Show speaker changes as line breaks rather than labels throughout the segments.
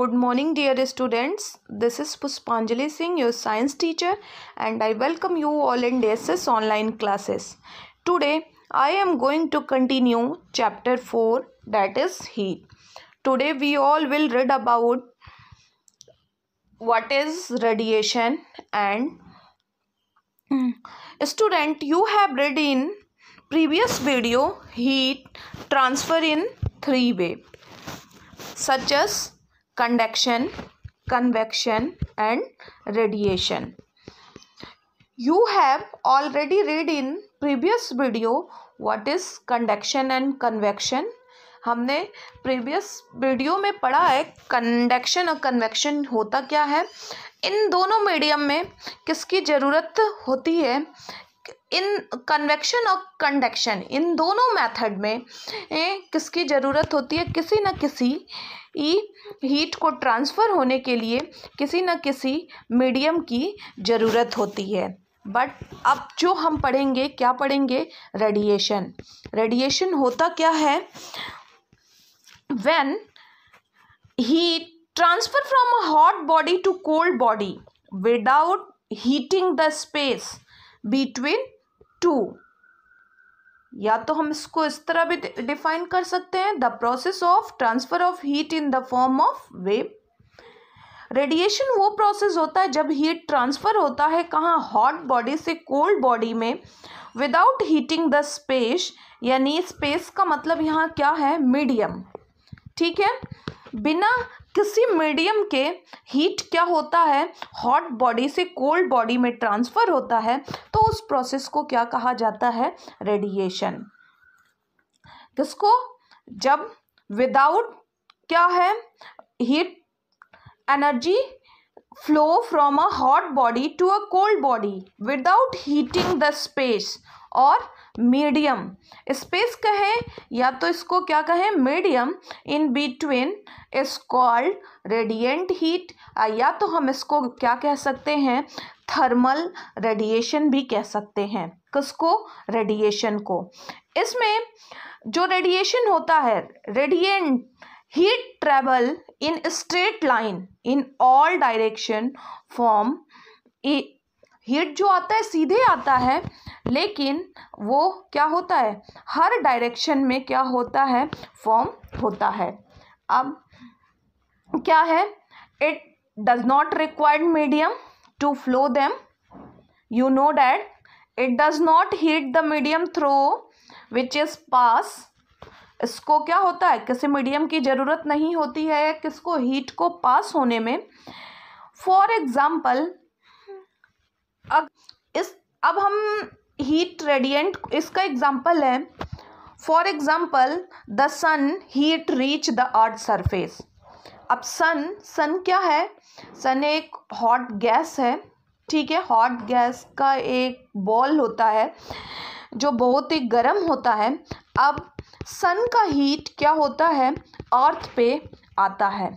Good morning, dear students. This is Puspanjali Singh, your science teacher, and I welcome you all in DSS online classes. Today, I am going to continue chapter 4, that is heat. Today, we all will read about what is radiation and student, you have read in previous video heat transfer in three ways, such as conduction, convection and radiation. You have already read in previous video what is conduction and convection. हमने previous video में पढ़ा है conduction और convection होता क्या है, इन दोनों medium में किसकी ज़रूरत होती है, इन कन्वेक्शन और कंडक्शन इन दोनों मेथड में किसकी ज़रूरत होती है, किसी न किसी हीट को ट्रांसफ़र होने के लिए किसी न किसी मीडियम की ज़रूरत होती है. बट अब जो हम पढ़ेंगे क्या पढ़ेंगे, रेडिएशन. रेडिएशन होता क्या है, when heat transfer from a hot body to cold body without heating the space between two. या तो हम इसको इस तरह भी डिफाइन कर सकते हैं, the process of transfer of heat in the form of wave. Radiation वो प्रोसेस होता है जब हीट ट्रांसफ़र होता है कहाँ, हॉट बॉडी से कोल्ड बॉडी में, विदाउट हीटिंग द स्पेस. यानी स्पेस का मतलब यहाँ क्या है, मीडियम. ठीक है, बिना किसी मीडियम के हीट क्या होता है, हॉट बॉडी से कोल्ड बॉडी में ट्रांसफ़र होता है, तो उस प्रोसेस को क्या कहा जाता है, रेडिएशन. किसको, जब विदाउट क्या है, heat energy flow from a hot body to a cold body without heating the space और मीडियम. स्पेस कहें या तो इसको क्या कहें, medium in between is called radiant heat, या तो हम इसको क्या कह सकते हैं, थर्मल रेडिएशन भी कह सकते हैं. किसको, रेडिएशन को. इसमें जो रेडिएशन होता है, radiant heat travel in straight line in all direction form. Heat जो आता है सीधे आता है, लेकिन वो क्या होता है, हर डायरेक्शन में क्या होता है, फॉर्म होता है. अब क्या है, it does not required medium to flow them. You know that it does not heat the medium through which is pass. इसको क्या होता है, किसी मीडियम की ज़रूरत नहीं होती है किसको, हीट को पास होने में. फॉर एग्ज़ाम्पल अब हम हीट रेडिएंट, इसका एग्जाम्पल है, for example the sun heat reach the earth surface. अब सन क्या है, सन एक हॉट गैस है. ठीक है, हॉट गैस का एक बॉल होता है जो बहुत ही गर्म होता है. अब सन का हीट क्या होता है, अर्थ पे आता है.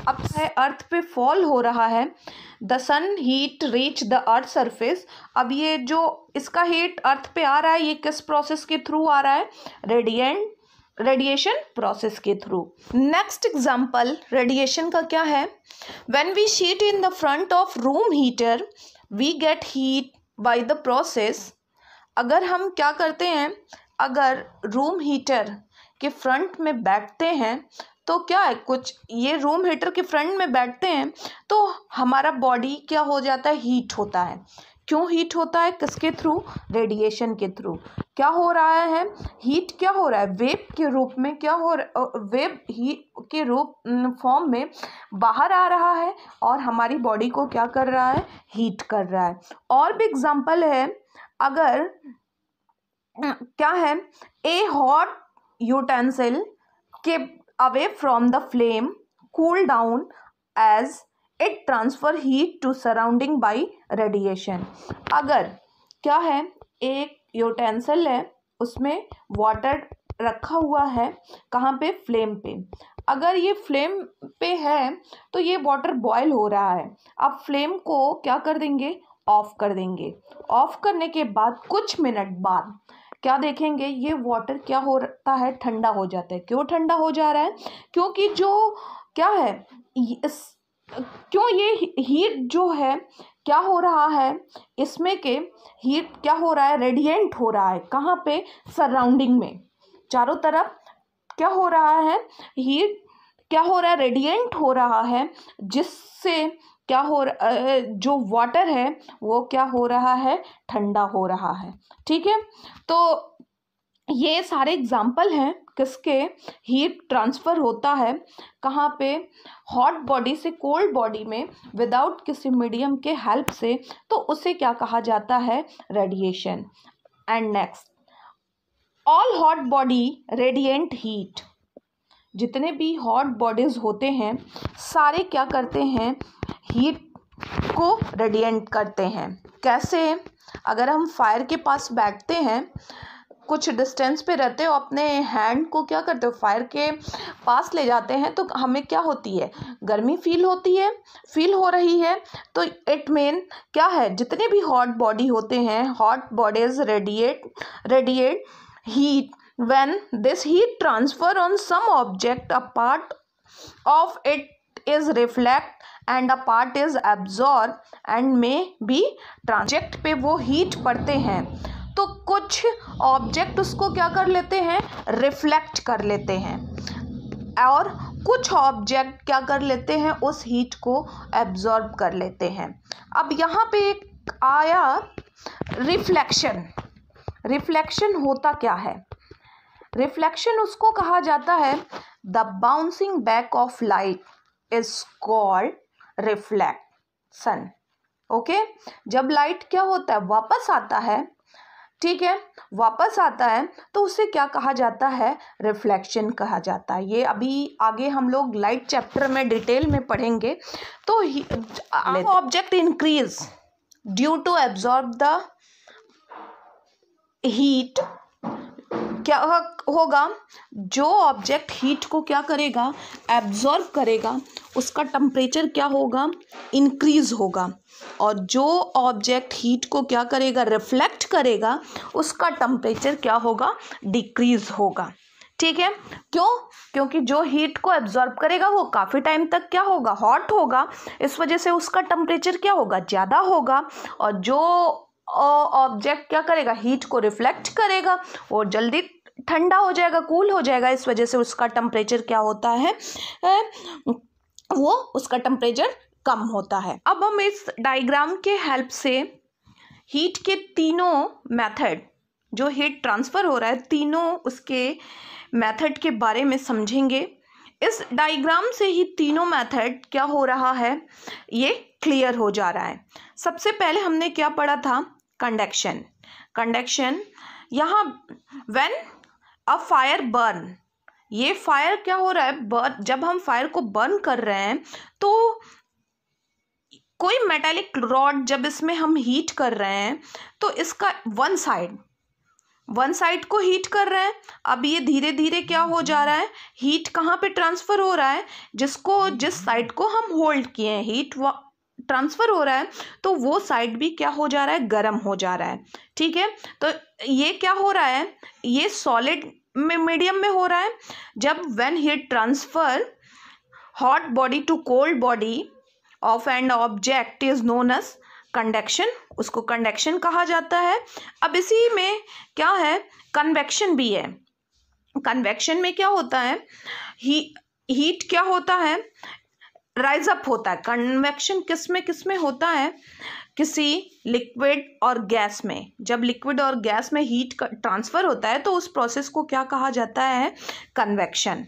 अब अर्थ पे फॉल हो रहा है, the sun heat reach the earth surface. अब ये जो इसका हीट अर्थ पे आ रहा है, ये किस प्रोसेस के थ्रू आ रहा है, रेडिएशन प्रोसेस के थ्रू. नेक्स्ट एग्जांपल रेडिएशन का क्या है, when we sit in the front of room heater we get heat by the process. अगर हम क्या करते हैं, अगर रूम हीटर के फ्रंट में बैठते हैं तो क्या है, कुछ ये रूम हीटर के फ्रंट में बैठते हैं तो हमारा बॉडी क्या हो जाता है, हीट होता है. क्यों हीट होता है, किसके थ्रू, रेडिएशन के थ्रू. क्या हो रहा है, हीट क्या हो रहा है, वेव के रूप में, क्या हो वेव हीट के रूप फॉर्म में बाहर आ रहा है और हमारी बॉडी को क्या कर रहा है, हीट कर रहा है. और भी एग्जांपल है, अगर क्या है, ए हॉट यूटेंसिल के away from the flame cool down as it transfer heat to surrounding by radiation. अगर क्या है, एक यूटेंसिल है, उसमें वाटर रखा हुआ है, कहाँ पे, फ्लेम पे. अगर ये फ्लेम पे है तो ये वाटर बॉयल हो रहा है. अब फ्लेम को क्या कर देंगे, ऑफ कर देंगे. ऑफ करने के बाद कुछ मिनट बाद क्या देखेंगे, ये वाटर क्या होता है, ठंडा हो जाता है. क्यों ठंडा हो जा रहा है, क्योंकि जो क्या है क्यों ये हीट जो है क्या हो रहा है, इसमें के हीट क्या हो रहा है, रेडिएंट हो रहा है। कहाँ पे, सराउंडिंग में, चारों तरफ क्या हो रहा है, हीट क्या हो रहा है, रेडिएंट हो रहा है, जिससे क्या हो जो वाटर है वो क्या हो रहा है, ठंडा हो रहा है। ठीक है, तो ये सारे एग्जाम्पल हैं किसके, हीट ट्रांसफ़र होता है कहाँ पे, हॉट बॉडी से कोल्ड बॉडी में विदाउट किसी मीडियम के हेल्प से, तो उसे क्या कहा जाता है, radiation. And next, all hot body radiant heat. जितने भी हॉट बॉडीज होते हैं सारे क्या करते हैं, हीट को रेडिएंट करते हैं। कैसे, अगर हम फायर के पास बैठते हैं, कुछ डिस्टेंस पे रहते हो, अपने हैंड को क्या करते हो, फायर के पास ले जाते हैं, तो हमें क्या होती है, गर्मी फील होती है, फील हो रही है। तो इट मीन क्या है, जितने भी हॉट बॉडी होते हैं, hot bodies radiate heat when this heat transfer on some object, a part of it is reflect and a part is absorb and may be ट्रांजेक्ट पे वो हीट पड़ते हैं, तो कुछ ऑब्जेक्ट उसको क्या कर लेते हैं, रिफ्लेक्ट कर लेते हैं, और कुछ ऑब्जेक्ट क्या कर लेते हैं, उस हीट को एब्जॉर्ब कर लेते हैं। अब यहाँ पे एक आया रिफ्लेक्शन। रिफ्लेक्शन होता क्या है, रिफ्लेक्शन उसको कहा जाता है, the bouncing back of light is called reflection. Okay, जब लाइट क्या होता है, वापस आता है, ठीक है, वापस आता है, तो उसे क्या कहा जाता है, रिफ्लेक्शन कहा जाता है। ये अभी आगे हम लोग लाइट चैप्टर में डिटेल में पढ़ेंगे। तो object increase due to absorb the heat, क्या होगा, जो ऑब्जेक्ट हीट को क्या करेगा, एब्जॉर्ब करेगा, उसका टेम्परेचर क्या होगा, इंक्रीज होगा, और जो ऑब्जेक्ट हीट को क्या करेगा, रिफ्लेक्ट करेगा, उसका टेम्परेचर क्या होगा, डिक्रीज होगा। ठीक है, क्यों, क्योंकि जो हीट को एब्जॉर्ब करेगा वो काफ़ी टाइम तक क्या होगा, हॉट होगा, इस वजह से उसका टेम्परेचर क्या होगा, ज़्यादा होगा, और जो ऑब्जेक्ट क्या करेगा, हीट को रिफ्लेक्ट करेगा, और जल्दी ठंडा हो जाएगा, कूल हो जाएगा, इस वजह से उसका टेम्परेचर क्या होता है, वो उसका टेम्परेचर कम होता है। अब हम इस डायग्राम के हेल्प से हीट के तीनों मेथड, जो हीट ट्रांसफ़र हो रहा है, तीनों उसके मेथड के बारे में समझेंगे। इस डायग्राम से ही तीनों मेथड क्या हो रहा है, ये क्लियर हो जा रहा है। सबसे पहले हमने क्या पढ़ा था, कंडक्शन। कंडक्शन, यहाँ व्हेन अ फायर बर्न, ये फायर क्या हो रहा है, बर्न, जब हम फायर को बर्न कर रहे हैं, तो कोई मेटालिक रॉड जब इसमें हम हीट कर रहे हैं, तो इसका वन साइड को हीट कर रहे हैं। अब ये धीरे धीरे क्या हो जा रहा है, हीट कहाँ पे ट्रांसफ़र हो रहा है, जिस साइड को हम होल्ड किए हैं, हीट ट्रांसफ़र हो रहा है, तो वो साइड भी क्या हो जा रहा है, गर्म हो जा रहा है। ठीक है, तो ये क्या हो रहा है, ये सॉलिड में, मीडियम में हो रहा है। जब when heat transfer hot body to cold body of an object is known as conduction, उसको कंडक्शन कहा जाता है। अब इसी में क्या है, कन्वेक्शन भी है। कन्वेक्शन में क्या होता है, हीट क्या होता है, राइज अप होता है। कन्वेक्शन किस में होता है, किसी लिक्विड और गैस में। जब लिक्विड और गैस में हीट ट्रांसफ़र होता है तो उस प्रोसेस को क्या कहा जाता है, कन्वेक्शन।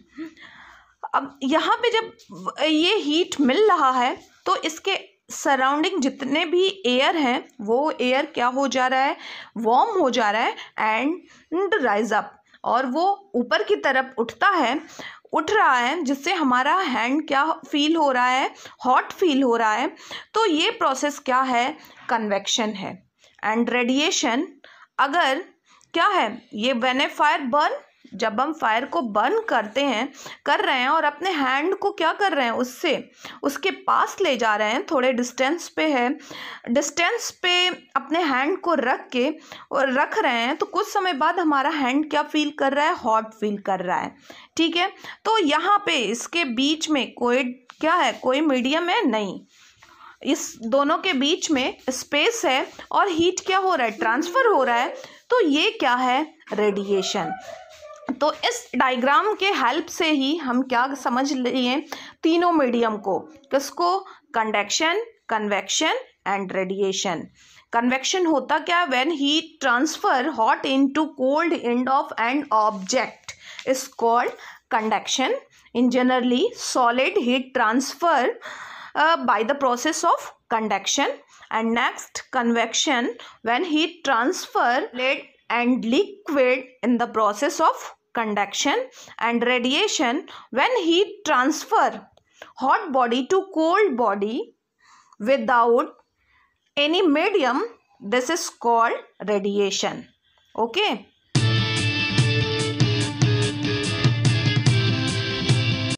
अब यहाँ पे जब ये हीट मिल रहा है तो इसके सराउंडिंग जितने भी एयर हैं वो एयर क्या हो जा रहा है, वार्म हो जा रहा है एंड राइज अप, और वो ऊपर की तरफ उठ रहा है, जिससे हमारा हैंड क्या फील हो रहा है, हॉट फील हो रहा है। तो ये प्रोसेस क्या है, कन्वेक्शन है। एंड रेडिएशन, अगर क्या है, ये व्हेन ए फायर बर्न, जब हम फायर को बर्न कर रहे हैं और अपने हैंड को क्या कर रहे हैं, उसके पास ले जा रहे हैं, थोड़े डिस्टेंस पे अपने हैंड को रख रहे हैं, तो कुछ समय बाद हमारा हैंड क्या फील कर रहा है, हॉट फील कर रहा है। ठीक है, तो यहाँ पे इसके बीच में कोई मीडियम है नहीं, इस दोनों के बीच में स्पेस है और हीट क्या हो रहा है, ट्रांसफर हो रहा है। तो ये क्या है, रेडिएशन। तो इस डायग्राम के हेल्प से ही हम क्या समझ लिए, तीनों मीडियम को, किसको, conduction, convection and radiation. Convection होता क्या, when heat transfer hot into cold end of an object is called conduction. In generally solid heat transfer by the process of conduction. And next, convection, when heat transfer solid and liquid in the process of conduction. And radiation, when heat transfer hot body to cold body without any medium, this is called radiation. Okay.